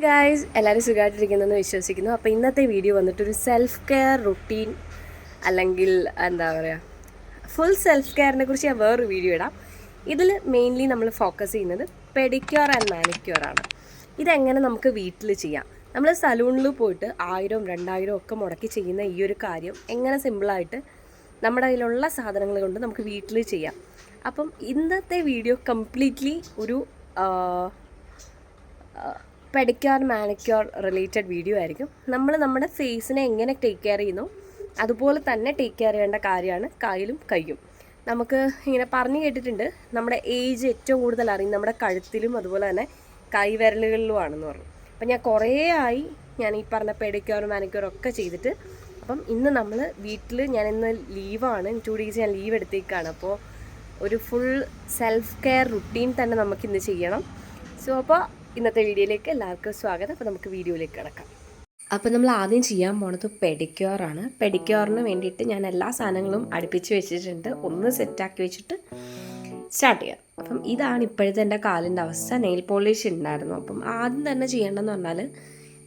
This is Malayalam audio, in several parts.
ഗായ്സ് എല്ലാവരും സുഖമായിട്ടിരിക്കുന്നെന്ന് വിശ്വസിക്കുന്നു. അപ്പോൾ ഇന്നത്തെ വീഡിയോ വന്നിട്ടൊരു സെൽഫ് കെയർ റുട്ടീൻ അല്ലെങ്കിൽ എന്താ പറയുക ഫുൾ സെൽഫ് കെയറിനെ കുറിച്ച് ഞാൻ വേറൊരു വീഡിയോ ഇടാം. ഇതിൽ മെയിൻലി നമ്മൾ ഫോക്കസ് ചെയ്യുന്നത് പെഡിക്യൂർ ആൻഡ് മാനിക്യൂർ ആണ്. ഇതെങ്ങനെ നമുക്ക് വീട്ടിൽ ചെയ്യാം. നമ്മൾ സലൂണിൽ പോയിട്ട് 1000 2000 ഒക്കെ മുടക്കി ചെയ്യുന്ന ഈ ഒരു കാര്യം എങ്ങനെ സിമ്പിളായിട്ട് നമ്മുടെ കയ്യിലുള്ള സാധനങ്ങൾ കൊണ്ട് നമുക്ക് വീട്ടിൽ ചെയ്യാം. അപ്പം ഇന്നത്തെ വീഡിയോ കംപ്ലീറ്റ്ലി ഒരു പെഡിക്യൂർ മാനിക്യൂർ റിലേറ്റഡ് വീഡിയോ ആയിരിക്കും. നമ്മൾ നമ്മുടെ ഫേസിനെ എങ്ങനെ ടേക്ക് കെയർ ചെയ്യുന്നു അതുപോലെ തന്നെ ടേക്ക് കെയർ ചെയ്യേണ്ട കാര്യമാണ് കാലും കൈയും. നമുക്ക് ഇങ്ങനെ പറഞ്ഞു കേട്ടിട്ടുണ്ട് നമ്മുടെ ഏജ് ഏറ്റവും കൂടുതൽ അറിയും നമ്മുടെ കഴുത്തിലും അതുപോലെ തന്നെ കൈവിരലുകളിലുമാണെന്ന് പറഞ്ഞു. അപ്പം ഞാൻ കുറേ ആയി ഞാൻ ഈ പറഞ്ഞ പെഡിക്യൂർ മാനിക്യൂർ ഒക്കെ ചെയ്തിട്ട്. അപ്പം ഇന്ന് നമ്മൾ വീട്ടിൽ ഞാനിന്ന് ലീവാണ്, 2 days ഞാൻ ലീവ് എടുത്തേക്കാണ്. അപ്പോൾ ഒരു ഫുൾ സെൽഫ് കെയർ റുട്ടീൻ തന്നെ നമുക്കിന്ന് ചെയ്യണം. സോ അപ്പോൾ ഇന്നത്തെ വീഡിയോയിലേക്ക് എല്ലാവർക്കും സ്വാഗതം. അപ്പോൾ നമുക്ക് വീഡിയോയിലേക്ക് കിടക്കാം. അപ്പോൾ നമ്മൾ ആദ്യം ചെയ്യാൻ പോണത് പെഡിക്യൂറാണ്. പെഡിക്യൂറിന് വേണ്ടിയിട്ട് ഞാൻ എല്ലാ സാധനങ്ങളും അടുപ്പിച്ച് വെച്ചിട്ടുണ്ട്. ഒന്ന് സെറ്റാക്കി വെച്ചിട്ട് സ്റ്റാർട്ട് ചെയ്യാം. അപ്പം ഇതാണ് ഇപ്പോഴത്തെ എൻ്റെ കാലിൻ്റെ അവസ്ഥ. നെയിൽ പോളിഷ് ഉണ്ടായിരുന്നു. അപ്പം ആദ്യം തന്നെ ചെയ്യേണ്ടതെന്ന് പറഞ്ഞാൽ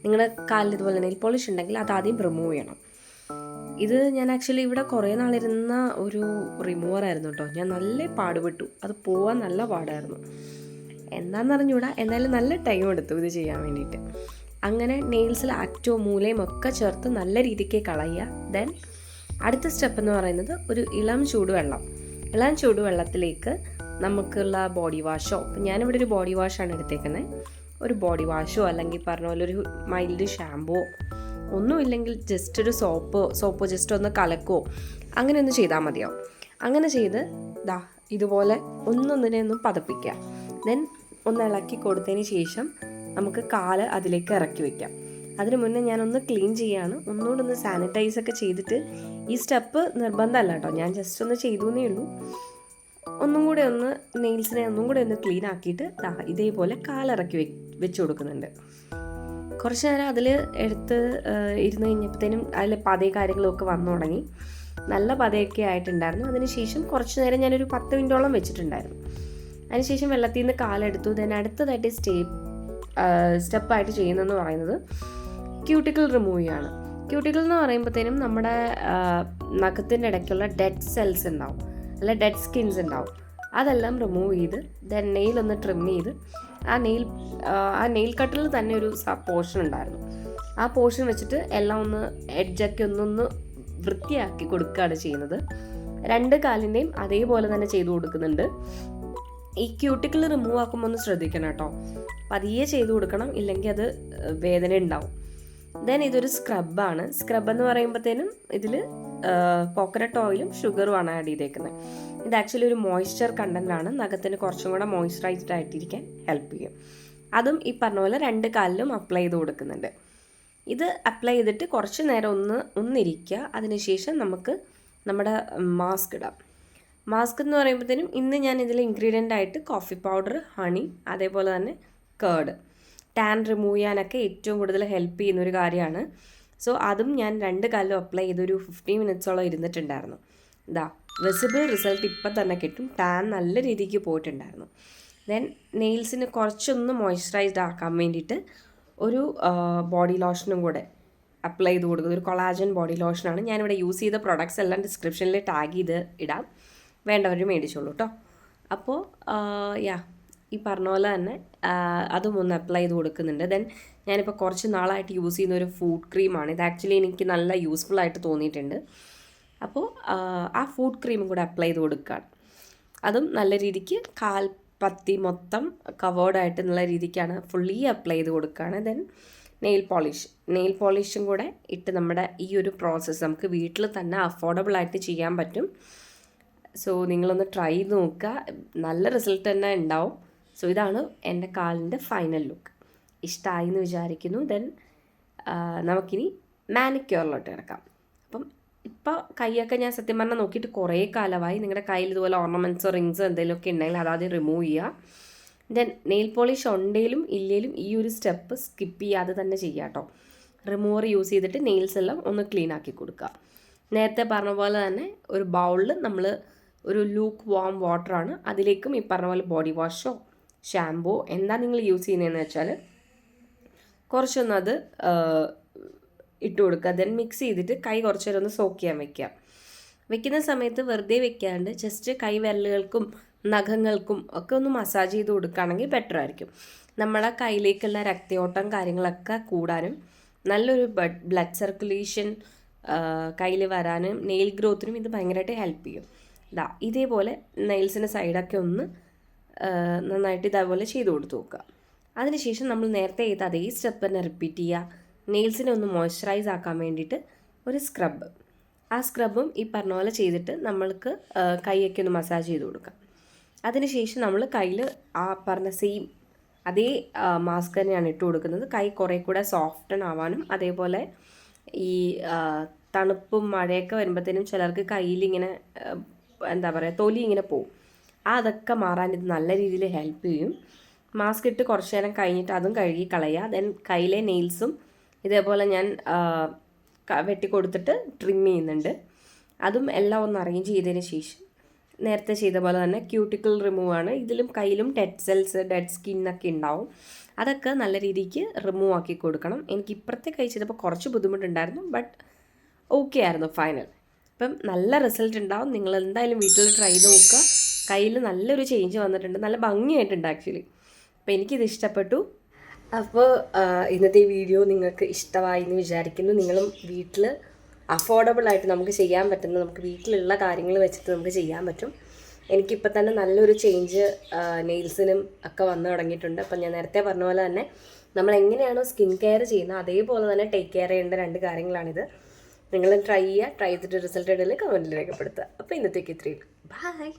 നിങ്ങളുടെ കാലിൽ ഇതുപോലെ നെയിൽ പോളിഷ് ഉണ്ടെങ്കിൽ അത് ആദ്യം റിമൂവ് ചെയ്യണം. ഇത് ഞാൻ ആക്ച്വലി ഇവിടെ കുറേ നാളിരുന്ന ഒരു റിമൂവറായിരുന്നു കേട്ടോ. ഞാൻ നല്ല പാടുപെട്ടു, അത് പോവാൻ നല്ല പാടായിരുന്നു. എന്താണെന്ന് അറിഞ്ഞൂടാ, എന്നാലും നല്ല ടൈം എടുത്തു ഇത് ചെയ്യാൻ വേണ്ടിയിട്ട്. അങ്ങനെ നെയിൽസിൽ അറ്റവും മൂലയും ഒക്കെ ചേർത്ത് നല്ല രീതിക്ക് കളയുക. ദെൻ അടുത്ത സ്റ്റെപ്പ് എന്ന് പറയുന്നത് ഒരു ഇളം ചൂടുവെള്ളത്തിലേക്ക് നമുക്കുള്ള ബോഡി വാഷോ, ഞാനിവിടെ ഒരു ബോഡി വാഷാണ് എടുത്തേക്കുന്നത്. ഒരു ബോഡി വാഷോ അല്ലെങ്കിൽ പറഞ്ഞ പോലെ ഒരു മൈൽഡ് ഷാമ്പോ ഒന്നുമില്ലെങ്കിൽ ജസ്റ്റ് ഒരു സോപ്പോ ജസ്റ്റ് ഒന്ന് കലക്കോ അങ്ങനെ ഒന്ന് ചെയ്താൽ മതിയാവും. അങ്ങനെ ചെയ്ത് ഇതുപോലെ ഒന്നൊന്നിനെ പതപ്പിക്കുക. ദെൻ ഒന്ന് ഇളക്കി കൊടുത്തതിന് ശേഷം നമുക്ക് കാല് അതിലേക്ക് ഇറക്കി വയ്ക്കാം. അതിന് മുന്നേ ഞാനൊന്ന് ക്ലീൻ ചെയ്യാണ്, ഒന്നുകൂടെ ഒന്ന് സാനിറ്റൈസ് ഒക്കെ ചെയ്തിട്ട്. ഈ സ്റ്റെപ്പ് നിർബന്ധമല്ല കേട്ടോ, ഞാൻ ജസ്റ്റ് ഒന്ന് ചെയ്തു എന്നേ ഉള്ളൂ. ഒന്നും കൂടെ ഒന്ന് നെയിൽസിനെ ഒന്നും കൂടെ ഒന്ന് ക്ലീൻ ആക്കിയിട്ട് ഇതേപോലെ കാലിറക്കി വെച്ച് കൊടുക്കുന്നുണ്ട്. കുറച്ച് നേരം അതിൽ എടുത്ത് ഇരുന്ന് കഴിഞ്ഞപ്പോഴത്തേനും അതിൽ പതയും കാര്യങ്ങളൊക്കെ വന്നു തുടങ്ങി. നല്ല പതയൊക്കെ ആയിട്ടുണ്ടായിരുന്നു. അതിനുശേഷം കുറച്ച് നേരം ഞാനൊരു 10 മിനിറ്റോളം വെച്ചിട്ടുണ്ടായിരുന്നു. അതിനുശേഷം വെള്ളത്തിൽ നിന്ന് കാലെടുത്തു. ദെൻ അടുത്തതായിട്ട് സ്റ്റെപ്പായിട്ട് ചെയ്യുന്നതെന്ന് പറയുന്നത് ക്യൂട്ടിക്കിൾ റിമൂവ് ചെയ്യാണ്. ക്യൂട്ടിക്കിൾ എന്ന് പറയുമ്പോഴത്തേനും നമ്മുടെ നഖത്തിൻ്റെ ഇടയ്ക്കുള്ള ഡെഡ് സെൽസ് ഉണ്ടാവും, അല്ല ഡെഡ് സ്കിൻസ് ഉണ്ടാവും. അതെല്ലാം റിമൂവ് ചെയ്ത് ദെൻ നെയിൽ ഒന്ന് ട്രിം ചെയ്ത് ആ നെയിൽ കട്ടിൽ തന്നെ ഒരു പോർഷൻ ഉണ്ടായിരുന്നു. ആ പോർഷൻ വെച്ചിട്ട് എല്ലാം ഒന്ന് എഡ്ജൊക്കെ ഒന്നൊന്ന് വൃത്തിയാക്കി കൊടുക്കുകയാണ് ചെയ്യുന്നത്. 2 കാലിൻ്റെയും അതേപോലെ തന്നെ ചെയ്തു കൊടുക്കുന്നുണ്ട്. ഈ ക്യൂട്ടിക്കിൾ റിമൂവ് ആക്കുമ്പോൾ ഒന്ന് ശ്രദ്ധിക്കണം കേട്ടോ, പതിയെ ചെയ്തു കൊടുക്കണം, ഇല്ലെങ്കിൽ അത് വേദന ഉണ്ടാവും. ദെൻ ഇതൊരു സ്ക്രബാണ്. സ്ക്രബ് എന്ന് പറയുമ്പോഴത്തേനും ഇതിൽ കോക്കനട്ട് ഓയിലും ഷുഗറുമാണ് ആഡ് ചെയ്തേക്കുന്നത്. ഇത് ആക്ച്വലി ഒരു മോയ്സ്ചർ കണ്ടൻ്റാണ്, നഖത്തിന് കുറച്ചും കൂടെ മോയ്സ്ചറൈസ്ഡ് ആയിട്ടിരിക്കാൻ ഹെൽപ്പ് ചെയ്യും. അതും ഈ പറഞ്ഞ പോലെ 2 കാലിലും അപ്ലൈ ചെയ്ത് കൊടുക്കുന്നുണ്ട്. ഇത് അപ്ലൈ ചെയ്തിട്ട് കുറച്ച് നേരം ഒന്നിരിക്കുക. അതിനുശേഷം നമുക്ക് നമ്മുടെ മാസ്ക് ഇടാം. മാസ്ക് എന്ന് പറയുമ്പോഴത്തേനും ഇന്ന് ഞാൻ ഇതിൽ ഇൻഗ്രീഡിയൻ്റ് ആയിട്ട് കോഫി പൗഡർ, ഹണി, അതേപോലെ തന്നെ കേർഡ്, ടാൻ റിമൂവ് ചെയ്യാനൊക്കെ ഏറ്റവും കൂടുതൽ ഹെൽപ്പ് ചെയ്യുന്നൊരു കാര്യമാണ്. സോ അതും ഞാൻ 2 കാലിലും അപ്ലൈ ചെയ്തൊരു 15 മിനിറ്റ്സോളം ഇരുന്നിട്ടുണ്ടായിരുന്നു. വിസിബിൾ റിസൾട്ട് ഇപ്പം തന്നെ കിട്ടും. ടാൻ നല്ല രീതിക്ക് പോയിട്ടുണ്ടായിരുന്നു. ദെൻ നെയിൽസിന് കുറച്ചൊന്ന് മോയ്സ്ചറൈസ്ഡ് ആക്കാൻ വേണ്ടിയിട്ട് ഒരു ബോഡി ലോഷനും കൂടെ അപ്ലൈ ചെയ്ത് കൊടുക്കുന്നത്. ഒരു കൊളാജൻ ബോഡി ലോഷനാണ്. ഞാനിവിടെ യൂസ് ചെയ്ത പ്രൊഡക്ട്സ് എല്ലാം ഡിസ്ക്രിപ്ഷനിൽ ടാഗ് ചെയ്ത് ഇടാം, വേണ്ടവർ മേടിച്ചോളൂ കേട്ടോ. അപ്പോൾ ഈ പറഞ്ഞ പോലെ തന്നെ അതും ഒന്ന് അപ്ലൈ ചെയ്ത് കൊടുക്കുന്നുണ്ട്. ദെൻ ഞാനിപ്പോൾ കുറച്ച് നാളായിട്ട് യൂസ് ചെയ്യുന്ന ഒരു ഫുഡ് ക്രീമാണ്. ഇത് ആക്ച്വലി എനിക്ക് നല്ല യൂസ്ഫുൾ ആയിട്ട് തോന്നിയിട്ടുണ്ട്. അപ്പോൾ ആ ഫുഡ് ക്രീമും കൂടെ അപ്ലൈ ചെയ്ത് കൊടുക്കുകയാണ്. അതും നല്ല രീതിക്ക് കാൽപ്പത്തി മൊത്തം കവേർഡായിട്ട് നല്ല രീതിക്കാണ് ഫുള്ളി അപ്ലൈ ചെയ്ത് കൊടുക്കുകയാണ്. ദെൻ നെയിൽ പോളിഷും കൂടെ ഇട്ട് നമ്മുടെ ഈ ഒരു പ്രോസസ്സ് നമുക്ക് വീട്ടിൽ തന്നെ അഫോർഡബിൾ ആയിട്ട് ചെയ്യാൻ പറ്റും. സോ നിങ്ങളൊന്ന് ട്രൈ ചെയ്ത് നോക്കുക, നല്ല റിസൾട്ട് തന്നെ ഉണ്ടാവും. സോ ഇതാണ് എൻ്റെ കാലിൻ്റെ ഫൈനൽ ലുക്ക്. ഇഷ്ടമായി എന്ന് വിചാരിക്കുന്നു. ദെൻ നമുക്കിനി മാനിക്യൂറിലോട്ട് കിടക്കാം. അപ്പം ഇപ്പോൾ കൈയൊക്കെ ഞാൻ സത്യം പറഞ്ഞാൽ നോക്കിയിട്ട് കുറേ കാലമായി. നിങ്ങളുടെ കയ്യിൽ ഇതുപോലെ ഓർണമെൻറ്റ്സോ റിങ്സോ എന്തെങ്കിലുമൊക്കെ ഉണ്ടെങ്കിൽ അതാദ്യം റിമൂവ് ചെയ്യുക. ദെൻ നെയിൽ പോളിഷ് ഉണ്ടെങ്കിലും ഇല്ലെങ്കിലും ഈ ഒരു സ്റ്റെപ്പ് സ്കിപ്പ് ചെയ്യാതെ തന്നെ ചെയ്യുക കേട്ടോ. റിമൂവർ യൂസ് ചെയ്തിട്ട് നെയിൽസ് എല്ലാം ഒന്ന് ക്ലീൻ ആക്കി കൊടുക്കുക. നേരത്തെ പറഞ്ഞ പോലെ തന്നെ ഒരു ബൗളിൽ നമ്മൾ ഒരു ലൂക്ക് വാം വാട്ടറാണ്, അതിലേക്കും ഈ പറഞ്ഞ പോലെ ബോഡി വാഷോ ഷാമ്പോ എന്താ നിങ്ങൾ യൂസ് ചെയ്യുന്നതെന്ന് വെച്ചാൽ കുറച്ചൊന്ന് അത് ഇട്ട് കൊടുക്കുക. ദെൻ മിക്സ് ചെയ്തിട്ട് കൈ കുറച്ച് നേരം ഒന്ന് സോക്ക് ചെയ്യാൻ വെക്കുക. വെക്കുന്ന സമയത്ത് വെറുതെ വെക്കാണ്ട് ജസ്റ്റ് കൈ വിരലുകൾക്കും നഖങ്ങൾക്കും ഒക്കെ ഒന്ന് മസാജ് ചെയ്ത് കൊടുക്കുകയാണെങ്കിൽ ബെറ്റർ ആയിരിക്കും. നമ്മളെ കയ്യിലേക്കുള്ള രക്തയോട്ടം കാര്യങ്ങളൊക്കെ കൂടാനും നല്ലൊരു ബ്ലഡ് സർക്കുലേഷൻ കയ്യിൽ വരാനും നെയിൽ ഗ്രോത്തിനും ഇത് ഭയങ്കരമായിട്ട് ഹെൽപ്പ് ചെയ്യും. ഇതേപോലെ നെയിൽസിൻ്റെ സൈഡൊക്കെ ഒന്ന് നന്നായിട്ട് ഇതേപോലെ ചെയ്ത് കൊടുത്ത് നോക്കുക. അതിനുശേഷം നമ്മൾ നേരത്തെ ചെയ്ത അതേ സ്റ്റെപ്പ് തന്നെ റിപ്പീറ്റ് ചെയ്യുക. നെയിൽസിനെ ഒന്ന് മോയ്സ്ചറൈസ് ആക്കാൻ വേണ്ടിയിട്ട് ഒരു സ്ക്രബ്, ആ സ്ക്രബും ഈ പറഞ്ഞ പോലെ ചെയ്തിട്ട് നമ്മൾക്ക് കൈയൊക്കെ ഒന്ന് മസാജ് ചെയ്ത് കൊടുക്കാം. അതിനുശേഷം നമ്മൾ കയ്യിൽ ആ പറഞ്ഞ സെയിം അതേ മാസ്ക് തന്നെയാണ് ഇട്ട് കൊടുക്കുന്നത്. കൈ കുറേ കൂടെ സോഫ്റ്റൺ ആവാനും അതേപോലെ ഈ തണുപ്പും മഴയൊക്കെ വരുമ്പോഴത്തേനും ചിലർക്ക് കയ്യിലിങ്ങനെ എന്താ പറയുക തൊലി ഇങ്ങനെ പോവും. അതൊക്കെ മാറാൻ ഇത് നല്ല രീതിയിൽ ഹെൽപ്പ് ചെയ്യും. മാസ്ക് ഇട്ട് കുറച്ച് നേരം കഴിഞ്ഞിട്ട് അതും കഴുകി കളയുക. ദെൻ കയ്യിലെ നെയിൽസും ഇതേപോലെ ഞാൻ വെട്ടി കൊടുത്തിട്ട് ട്രിം ചെയ്യുന്നുണ്ട്. അതും എല്ലാം ഒന്ന് അറേഞ്ച് ചെയ്തതിന് ശേഷം നേരത്തെ ചെയ്ത പോലെ തന്നെ ക്യൂട്ടിക്കിൾ റിമൂവ് ആണ്. ഇതിലും കയ്യിലും ഡെഡ് സെൽസ് ഡെഡ് സ്കിന്നൊക്കെ ഉണ്ടാവും. അതൊക്കെ നല്ല രീതിക്ക് റിമൂവ് ആക്കി കൊടുക്കണം. എനിക്ക് ഇപ്പുറത്തെ കൈ ചെയ്തപ്പോൾ കുറച്ച് ബുദ്ധിമുട്ടുണ്ടായിരുന്നു, ബട്ട് ഓക്കെ ആയിരുന്നു ഫൈനൽ. അപ്പം നല്ല റിസൾട്ട് ഉണ്ടാവും. നിങ്ങൾ എന്തായാലും വീട്ടിൽ ട്രൈ ചെയ്ത് നോക്കുക. കയ്യിൽ നല്ലൊരു ചേഞ്ച് വന്നിട്ടുണ്ട്, നല്ല ഭംഗിയായിട്ടുണ്ട് ആക്ച്വലി. അപ്പോൾ എനിക്കിത് ഇഷ്ടപ്പെട്ടു. അപ്പോൾ ഇന്നത്തെ ഈ വീഡിയോ നിങ്ങൾക്ക് ഇഷ്ടമായി എന്ന് വിചാരിക്കുന്നു. നിങ്ങളും വീട്ടിൽ അഫോർഡബിൾ ആയിട്ട് നമുക്ക് ചെയ്യാൻ പറ്റുന്ന, നമുക്ക് വീട്ടിലുള്ള കാര്യങ്ങൾ വെച്ചിട്ട് നമുക്ക് ചെയ്യാൻ പറ്റും. എനിക്കിപ്പോൾ തന്നെ നല്ലൊരു ചേഞ്ച് നെയിൽസിനും ഒക്കെ വന്നു തുടങ്ങിയിട്ടുണ്ട്. അപ്പം ഞാൻ നേരത്തെ പറഞ്ഞ പോലെ തന്നെ നമ്മൾ എങ്ങനെയാണോ സ്കിൻ കെയർ ചെയ്യുന്നത് അതേപോലെ തന്നെ ടേക്ക് കെയർ ചെയ്യേണ്ട 2 കാര്യങ്ങളാണിത്. നിങ്ങൾ ട്രൈ ചെയ്യുക. ട്രൈ ചെയ്തിട്ട് റിസൾട്ട് ഇടയിൽ കമൻറ്റിൽ രേഖപ്പെടുത്തുക. അപ്പോൾ ഇന്നത്തേക്ക് ഇത്രയും. ബൈ.